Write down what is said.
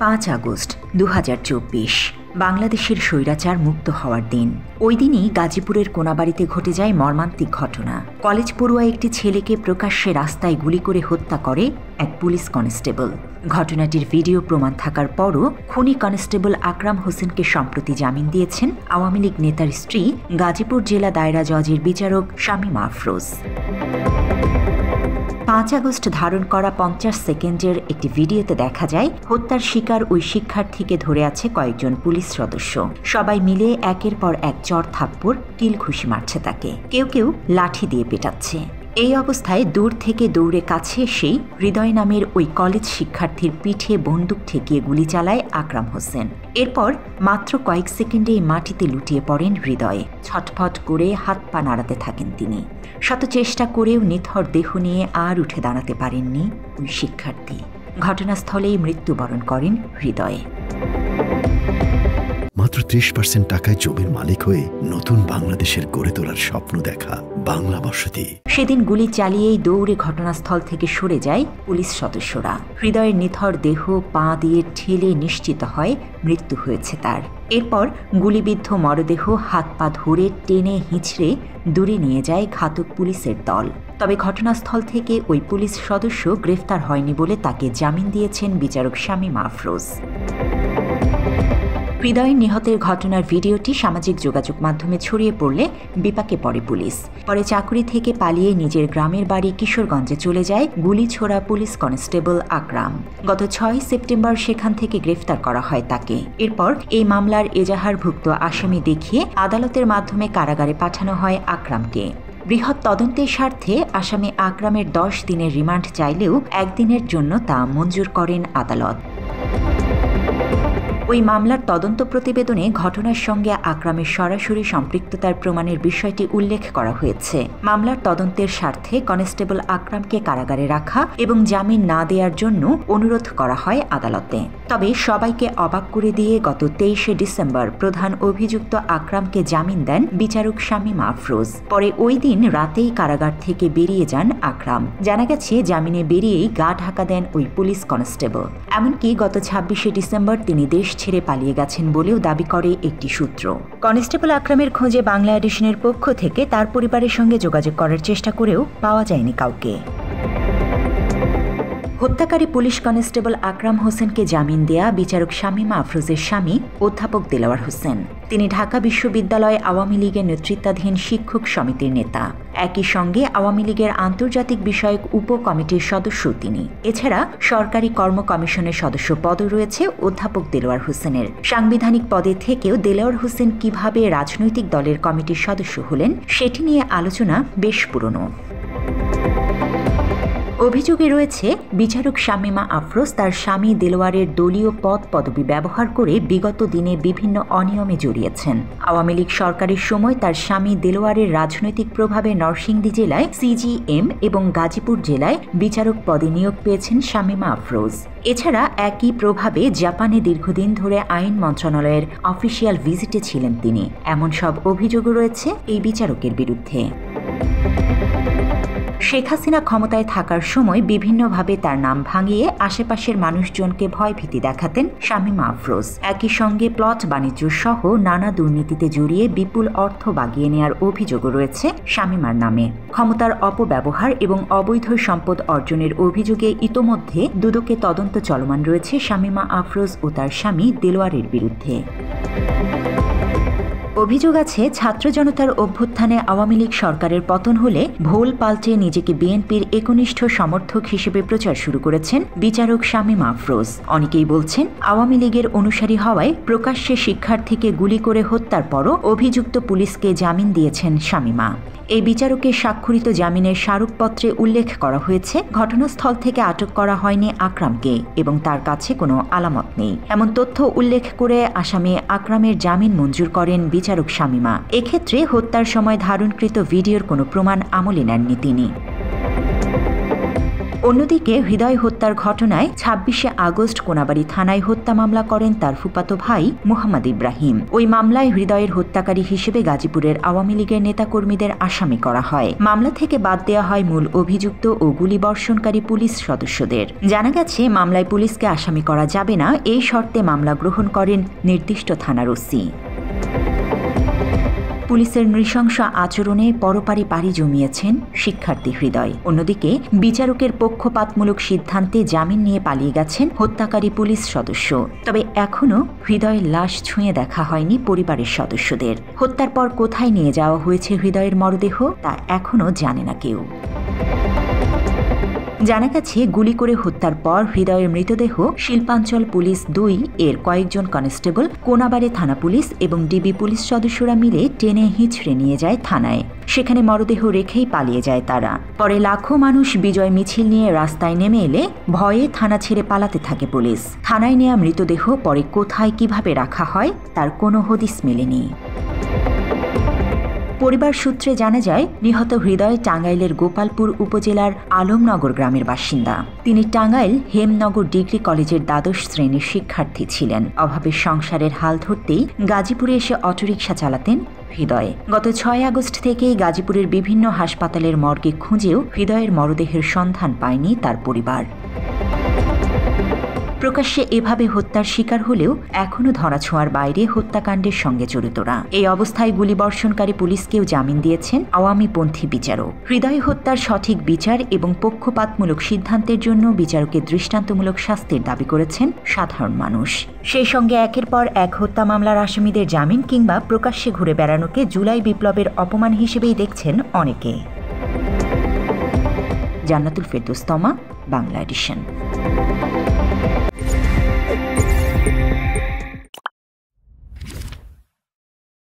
5 August 2024 বাংলাদেশের স্বৈরাচার মুক্ত হওয়ার দিন। ওই দিনই গাজীপুরের কোনাবাড়িতে ঘটে যায় মর্মান্তিক ঘটনা। কলেজ পড়ুয়া একটি ছেলেকে প্রকাশ্যে রাস্তায় গুলি করে হত্যা করে এক পুলিশ কনস্টেবল। ঘটনাটির ভিডিও প্রমাণ থাকার পরও খুনি কনস্টেবল আকরাম হোসেনকে সম্প্রতি জামিন দিয়েছেন আওয়ামী লীগ নেতার স্ত্রী গাজীপুর জেলা দায়রা জজের বিচারক শামীমা আফরোজ। 5 আগস্ট ধারণ করা 50 সেকেন্ডের একটি ভিডিওতে দেখা যায় হত্যার শিকার ওই শিক্ষার্থীকে ধরে আছে কয়েকজন পুলিশ সদস্য। সবাই মিলে একের পর এক চড় থাপ্পড় কিল ঘুষি মারছে তাকে, কেউ কেউ লাঠি দিয়ে পেটাচ্ছে। এই অবস্থায় দূর থেকে দৌড়ে কাছে এসেই হৃদয় নামের ওই কলেজ শিক্ষার্থীর পিঠে বন্দুক ঠেকিয়ে গুলি চালায় আকরাম হোসেন। এরপর মাত্র কয়েক সেকেন্ডেই মাটিতে লুটিয়ে পড়েন হৃদয়ে। ছটফট করে হাত পা নাড়াতে থাকেন তিনি। শত চেষ্টা করেও নিথর দেহ নিয়ে আর উঠে দাঁড়াতে পারেননি ওই শিক্ষার্থী। ঘটনাস্থলেই মৃত্যুবরণ করেন হৃদয়ে। মাত্র 30% টাকায় জমির মালিক হয়ে নতুন বাংলাদেশের গড়ে তোলার স্বপ্ন দেখা বাংলা বসতি। সেদিন গুলি চালিয়েই দৌড়ে ঘটনাস্থল থেকে সরে যায় পুলিশ সদস্যরা। হৃদয়ের নিথর দেহ পা দিয়ে ঠেলে নিশ্চিত হয় মৃত্যু হয়েছে তার। এরপর গুলিবিদ্ধ মরদেহ হাত পা ধরে টেনে হিঁচড়ে দূরে নিয়ে যায় ঘাতক পুলিশের দল। তবে ঘটনাস্থল থেকে ওই পুলিশ সদস্য গ্রেফতার হয়নি বলে তাকে জামিন দিয়েছেন বিচারক শামীমা আফরোজ। হৃদয়ের নিহতের ঘটনার ভিডিওটি সামাজিক যোগাযোগ মাধ্যমে ছড়িয়ে পড়লে বিপাকে পড়ে পুলিশ। পরে চাকুরি থেকে পালিয়ে নিজের গ্রামের বাড়ি কিশোরগঞ্জে চলে যায় গুলি ছোড়া পুলিশ কনস্টেবল আকরাম। গত 6 সেপ্টেম্বর সেখান থেকে গ্রেফতার করা হয় তাকে। এরপর এই মামলার এজাহারভুক্ত আসামি দেখিয়ে আদালতের মাধ্যমে কারাগারে পাঠানো হয় আকরামকে। বৃহৎ তদন্তের স্বার্থে আসামি আকরামের 10 দিনের রিমান্ড চাইলেও 1 দিনের জন্য তা মঞ্জুর করেন আদালত। ওই মামলার তদন্ত প্রতিবেদনে ঘটনার সঙ্গে আকরামের সরাসরি সম্পৃক্ততার প্রমাণের বিষয়টি উল্লেখ করা হয়েছে। মামলার তদন্তের স্বার্থে কনস্টেবল আকরামকে কারাগারে রাখা এবং জামিন না দেওয়ার জন্য অনুরোধ করা হয় আদালতে। তবে সবাইকে অবাক করে দিয়ে গত 23 ডিসেম্বর প্রধান অভিযুক্ত আকরামকে জামিন দেন বিচারক শামীমা আফরোজ। পরে ওই দিন রাতেই কারাগার থেকে বেরিয়ে যান আকরাম। জানা গেছে জামিনে বেরিয়েই গা ঢাকা দেন ওই পুলিশ কনস্টেবল। এমনকি গত 26 ডিসেম্বর তিনি দেশ ছেড়ে পালিয়ে গেছেন বলেও দাবি করে একটি সূত্র। কনস্টেবল আকরামের খোঁজে বাংলা এডিশনের পক্ষ থেকে তার পরিবারের সঙ্গে যোগাযোগ করার চেষ্টা করেও পাওয়া যায়নি কাউকে। হত্যাকারী পুলিশ কনস্টেবল আকরাম হোসেনকে জামিন দেয়া বিচারক শামীমা আফরোজের স্বামী অধ্যাপক দেলোয়ার হোসেন। তিনি ঢাকা বিশ্ববিদ্যালয় আওয়ামী লীগের নেতৃত্বাধীন শিক্ষক সমিতির নেতা। একই সঙ্গে আওয়ামী লীগের আন্তর্জাতিক বিষয়ক উপ কমিটির সদস্য তিনি। এছাড়া সরকারি কর্ম কমিশনের সদস্য পদও রয়েছে অধ্যাপক দেলোয়ার হোসেনের। সাংবিধানিক পদে থেকেও দেলোয়ার হোসেন কিভাবে রাজনৈতিক দলের কমিটির সদস্য হলেন সেটি নিয়ে আলোচনা বেশ পুরনো। অভিযোগে রয়েছে বিচারক শামীমা আফরোজ তার স্বামী দেলোয়ারের দলীয় পদ পদবি ব্যবহার করে বিগত দিনে বিভিন্ন অনিয়মে জড়িয়েছেন। আওয়ামী লীগ সরকারের সময় তার স্বামী দেলোয়ারের রাজনৈতিক প্রভাবে নরসিংদী জেলায় সিজিএম এবং গাজীপুর জেলায় বিচারক পদে নিয়োগ পেয়েছেন শামীমা আফরোজ। এছাড়া একই প্রভাবে জাপানে দীর্ঘদিন ধরে আইন মন্ত্রণালয়ের অফিসিয়াল ভিজিটে ছিলেন তিনি। এমন সব অভিযোগও রয়েছে এই বিচারকের বিরুদ্ধে। শেখ হাসিনা ক্ষমতায় থাকার সময় বিভিন্নভাবে তার নাম ভাঙিয়ে আশেপাশের মানুষজনকে ভয়ভীতি দেখাতেন শামীমা আফরোজ। একই সঙ্গে প্লট বাণিজ্য সহ নানা দুর্নীতিতে জড়িয়ে বিপুল অর্থ বাগিয়ে নেওয়ার অভিযোগও রয়েছে শামীমার নামে। ক্ষমতার অপব্যবহার এবং অবৈধ সম্পদ অর্জনের অভিযোগে ইতোমধ্যে দুদকে তদন্ত চলমান রয়েছে শামীমা আফরোজ ও তার স্বামী দেলোয়ারের বিরুদ্ধে। অভিযোগ আছে ছাত্র জনতার অভ্যুত্থানে আওয়ামী লীগ সরকারের পতন হলে ভোল পাল্টে নিজেকে বিএনপির একনিষ্ঠ সমর্থক হিসেবে প্রচার শুরু করেছেন বিচারক শামীমা আফরোজ। অনেকেই বলছেন আওয়ামী লীগের অনুসারী হওয়ায় প্রকাশ্যে শিক্ষার্থীকে গুলি করে হত্যার পরও অভিযুক্ত পুলিশকে জামিন দিয়েছেন শামীমা। এই বিচারকের স্বাক্ষরিত জামিনের স্মারকপত্রে উল্লেখ করা হয়েছে ঘটনাস্থল থেকে আটক করা হয়নি আকরামকে এবং তার কাছে কোনো আলামত নেই। এমন তথ্য উল্লেখ করে আসামি আকরামের জামিন মঞ্জুর করেন বিচারক শামীমা। এক্ষেত্রে হত্যার সময় ধারণকৃত ভিডিওর কোনো প্রমাণ আমলে নেননি তিনি। অন্যদিকে হৃদয় হত্যার ঘটনায় ২৬শে আগস্ট কোনাবাড়ী থানায় হত্যা মামলা করেন তার ফুফাতো ভাই মোহাম্মদ ইব্রাহিম। ওই মামলায় হৃদয়ের হত্যাকারী হিসেবে গাজীপুরের আওয়ামী লীগের নেতাকর্মীদের আসামি করা হয়। মামলা থেকে বাদ দেওয়া হয় মূল অভিযুক্ত ও গুলিবর্ষণকারী পুলিশ সদস্যদের। জানা গেছে, মামলায় পুলিশকে আসামি করা যাবে না এই শর্তে মামলা গ্রহণ করেন নির্দিষ্ট থানার ওসি। পুলিশের নৃশংস আচরণে পরপারে পাড়ি জমিয়েছেন শিক্ষার্থী হৃদয়। অন্যদিকে বিচারকের পক্ষপাতমূলক সিদ্ধান্তে জামিন নিয়ে পালিয়ে গেছেন হত্যাকারী পুলিশ সদস্য। তবে এখনও হৃদয়ের লাশ ছুঁয়ে দেখা হয়নি পরিবারের সদস্যদের। হত্যার পর কোথায় নিয়ে যাওয়া হয়েছে হৃদয়ের মরদেহ তা এখনও জানে না কেউ। জানা গেছে, গুলি করে হত্যার পর হৃদয়ের মৃতদেহ শিল্পাঞ্চল পুলিশ ২ এর কয়েকজন কনস্টেবল, কোনাবাড়ী থানা পুলিশ এবং ডিবি পুলিশ সদস্যরা মিলে টেনে হিঁচড়ে নিয়ে যায় থানায়। সেখানে মরদেহ রেখেই পালিয়ে যায় তারা। পরে লাখো মানুষ বিজয় মিছিল নিয়ে রাস্তায় নেমে এলে ভয়ে থানা ছেড়ে পালাতে থাকে পুলিশ। থানায় নেওয়া মৃতদেহ পরে কোথায় কিভাবে রাখা হয় তার কোনো হদিস মেলেনি। পরিবার সূত্রে জানা যায়, নিহত হৃদয় টাঙ্গাইলের গোপালপুর উপজেলার আলমনগর গ্রামের বাসিন্দা। তিনি টাঙ্গাইল হেমনগর ডিগ্রি কলেজের দ্বাদশ শ্রেণীর শিক্ষার্থী ছিলেন। অভাবের সংসারের হাল ধরতেই গাজীপুরে এসে অটোরিকশা চালাতেন হৃদয়। গত ৬ আগস্ট থেকেই গাজীপুরের বিভিন্ন হাসপাতালের মর্গে খুঁজেও হৃদয়ের মরদেহের সন্ধান পায়নি তার পরিবার। প্রকাশ্যে এভাবে হত্যার শিকার হলেও এখনও ধরাছোঁয়ার বাইরে হত্যাকাণ্ডের সঙ্গে জড়িতরা। এই অবস্থায় গুলিবর্ষণকারী পুলিশকেও জামিন দিয়েছেন আওয়ামীপন্থী বিচারক। হৃদয় হত্যার সঠিক বিচার এবং পক্ষপাতমূলক সিদ্ধান্তের জন্য বিচারকের দৃষ্টান্তমূলক শাস্তির দাবি করেছেন সাধারণ মানুষ। সেই সঙ্গে একের পর এক হত্যা মামলার আসামিদের জামিন কিংবা প্রকাশ্যে ঘুরে বেড়ানোকে জুলাই বিপ্লবের অপমান হিসেবেই দেখছেন অনেকে। জান্নাতুল ফেরদৌস তমা, বাংলা এডিশন।